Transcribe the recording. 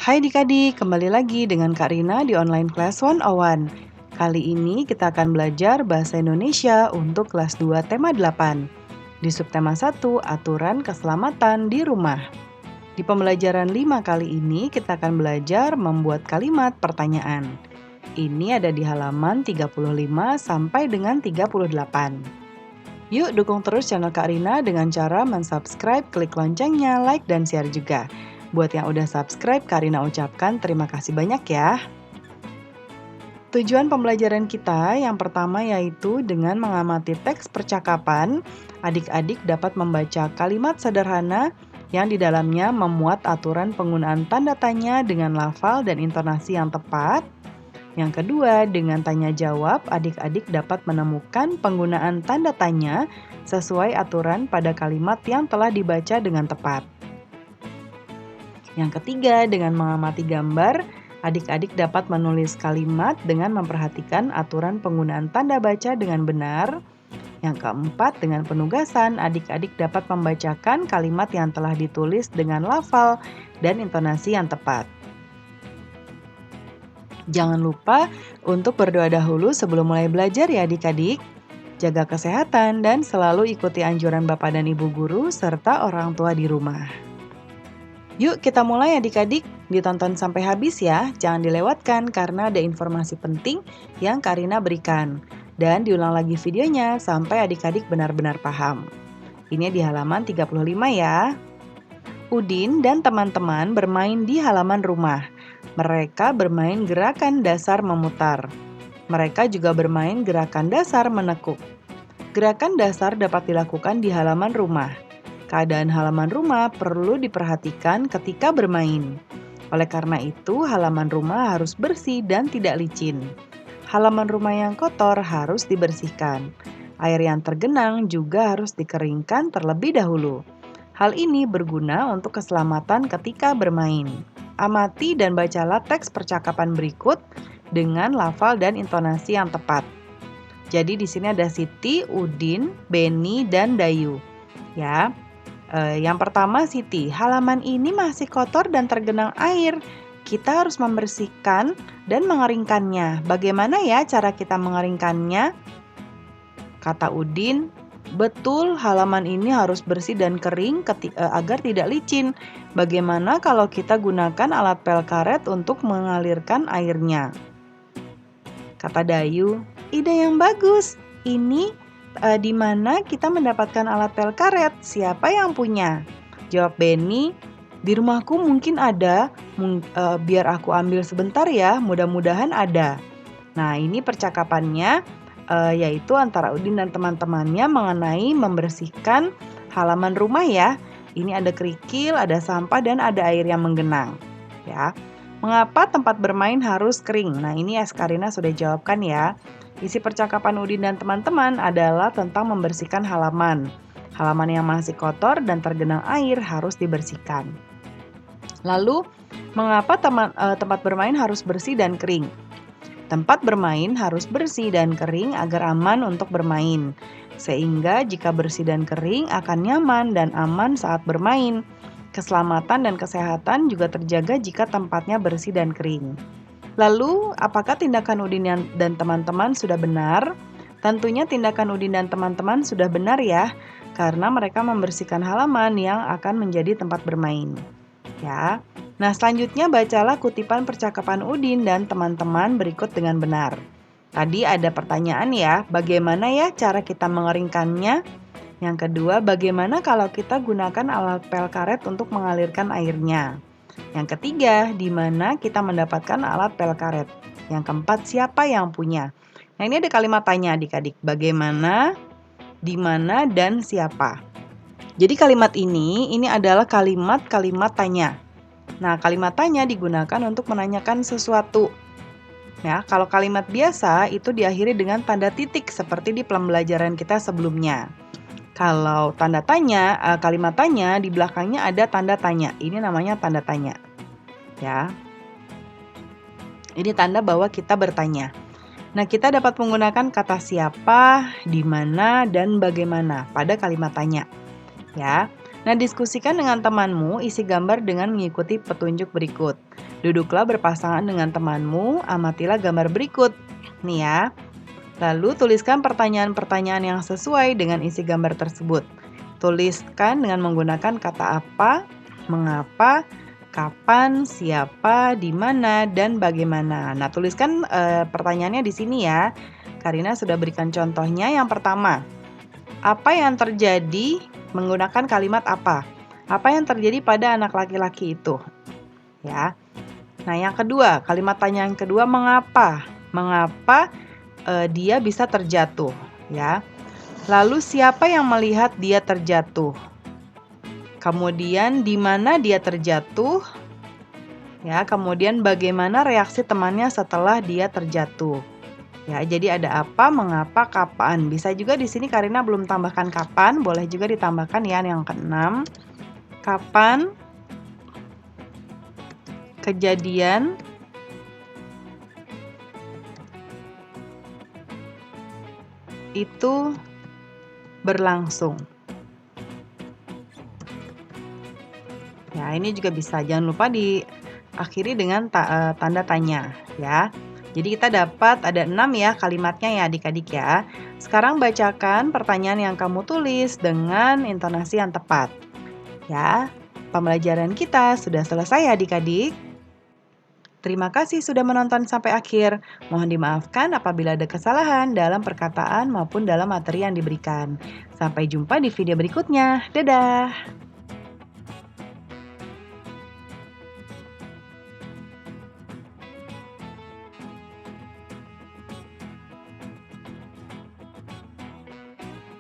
Hai adik-adik, kembali lagi dengan Kak Rina di Online Class 101. Kali ini kita akan belajar Bahasa Indonesia untuk kelas 2 tema 8. Di subtema 1, Aturan Keselamatan di Rumah. Di pembelajaran 5 kali ini kita akan belajar membuat kalimat pertanyaan. Ini ada di halaman 35 sampai dengan 38. Yuk dukung terus channel Kak Rina dengan cara mensubscribe, klik loncengnya, like, dan share juga. Buat yang udah subscribe, Kak Rina ucapkan terima kasih banyak ya. Tujuan pembelajaran kita yang pertama yaitu dengan mengamati teks percakapan, adik-adik dapat membaca kalimat sederhana yang di dalamnya memuat aturan penggunaan tanda tanya dengan lafal dan intonasi yang tepat. Yang kedua, dengan tanya jawab, adik-adik dapat menemukan penggunaan tanda tanya sesuai aturan pada kalimat yang telah dibaca dengan tepat. Yang ketiga, dengan mengamati gambar, adik-adik dapat menulis kalimat dengan memperhatikan aturan penggunaan tanda baca dengan benar. Yang keempat, dengan penugasan, adik-adik dapat membacakan kalimat yang telah ditulis dengan lafal dan intonasi yang tepat. Jangan lupa untuk berdoa dahulu sebelum mulai belajar ya adik-adik. Jaga kesehatan dan selalu ikuti anjuran Bapak dan Ibu guru serta orang tua di rumah. Yuk kita mulai adik-adik, ditonton sampai habis ya, jangan dilewatkan karena ada informasi penting yang Kak Rina berikan. Dan diulang lagi videonya sampai adik-adik benar-benar paham. Ini di halaman 35 ya. Udin dan teman-teman bermain di halaman rumah. Mereka bermain gerakan dasar memutar. Mereka juga bermain gerakan dasar menekuk. Gerakan dasar dapat dilakukan di halaman rumah. Keadaan halaman rumah perlu diperhatikan ketika bermain. Oleh karena itu, halaman rumah harus bersih dan tidak licin. Halaman rumah yang kotor harus dibersihkan. Air yang tergenang juga harus dikeringkan terlebih dahulu. Hal ini berguna untuk keselamatan ketika bermain. Amati dan bacalah teks percakapan berikut dengan lafal dan intonasi yang tepat. Jadi di sini ada Siti, Udin, Beni, dan Dayu. Ya. Yang pertama Siti, halaman ini masih kotor dan tergenang air. Kita harus membersihkan dan mengeringkannya. Bagaimana ya cara kita mengeringkannya? Kata Udin, betul halaman ini harus bersih dan kering agar tidak licin. Bagaimana kalau kita gunakan alat pel karet untuk mengalirkan airnya? Kata Dayu, ide yang bagus. Ini di mana kita mendapatkan alat pel karet? Siapa yang punya? Jawab Beni, di rumahku mungkin ada, biar aku ambil sebentar ya, mudah-mudahan ada. Nah ini percakapannya yaitu antara Udin dan teman-temannya mengenai membersihkan halaman rumah ya. Ini ada kerikil, ada sampah, dan ada air yang menggenang. Ya. Mengapa tempat bermain harus kering? Nah ini Karina sudah jawabkan ya. Isi percakapan Udin dan teman-teman adalah tentang membersihkan halaman. Halaman yang masih kotor dan tergenang air harus dibersihkan. Lalu, mengapa tempat bermain harus bersih dan kering? Tempat bermain harus bersih dan kering agar aman untuk bermain. Sehingga jika bersih dan kering akan nyaman dan aman saat bermain. Keselamatan dan kesehatan juga terjaga jika tempatnya bersih dan kering. Lalu, apakah tindakan Udin dan teman-teman sudah benar? Tentunya tindakan Udin dan teman-teman sudah benar ya, karena mereka membersihkan halaman yang akan menjadi tempat bermain. Ya. Nah, selanjutnya bacalah kutipan percakapan Udin dan teman-teman berikut dengan benar. Tadi ada pertanyaan ya, bagaimana ya cara kita mengeringkannya? Yang kedua, bagaimana kalau kita gunakan alat pel karet untuk mengalirkan airnya? Yang ketiga, di mana kita mendapatkan alat pel karet? Yang keempat, siapa yang punya? Nah, ini ada kalimat tanya adik-adik. Bagaimana, di mana, dan siapa? Jadi kalimat ini adalah kalimat-kalimat tanya. Nah, kalimat tanya digunakan untuk menanyakan sesuatu. Ya, kalau kalimat biasa itu diakhiri dengan tanda titik seperti di pembelajaran kita sebelumnya. Kalau tanda tanya, kalimat tanya di belakangnya ada tanda tanya. Ini namanya tanda tanya. Ya. Ini tanda bahwa kita bertanya. Nah, kita dapat menggunakan kata siapa, di mana, dan bagaimana pada kalimat tanya. Ya. Nah, diskusikan dengan temanmu isi gambar dengan mengikuti petunjuk berikut. Duduklah berpasangan dengan temanmu, amatilah gambar berikut. Nih ya. Lalu tuliskan pertanyaan-pertanyaan yang sesuai dengan isi gambar tersebut. Tuliskan dengan menggunakan kata apa, mengapa, kapan, siapa, di mana, dan bagaimana. Nah, tuliskan pertanyaannya di sini ya. Karina sudah berikan contohnya. Yang pertama, apa yang terjadi menggunakan kalimat apa? Apa yang terjadi pada anak laki-laki itu? Ya. Nah, yang kedua, kalimat tanya yang kedua, mengapa? Mengapa dia bisa terjatuh, ya. Lalu siapa yang melihat dia terjatuh? Kemudian di mana dia terjatuh? Ya, kemudian bagaimana reaksi temannya setelah dia terjatuh? Ya, jadi ada apa, mengapa, kapan. Bisa juga di sini Karina belum tambahkan kapan, boleh juga ditambahkan ya yang keenam. Kapan kejadian itu berlangsung. Ya, ini juga bisa. Jangan lupa diakhiri dengan tanda tanya ya. Jadi kita dapat ada 6 ya kalimatnya ya adik-adik ya. Sekarang bacakan pertanyaan yang kamu tulis dengan intonasi yang tepat. Ya, pembelajaran kita sudah selesai ya adik-adik. Terima kasih sudah menonton sampai akhir. Mohon dimaafkan apabila ada kesalahan dalam perkataan maupun dalam materi yang diberikan. Sampai jumpa di video berikutnya. Dadah!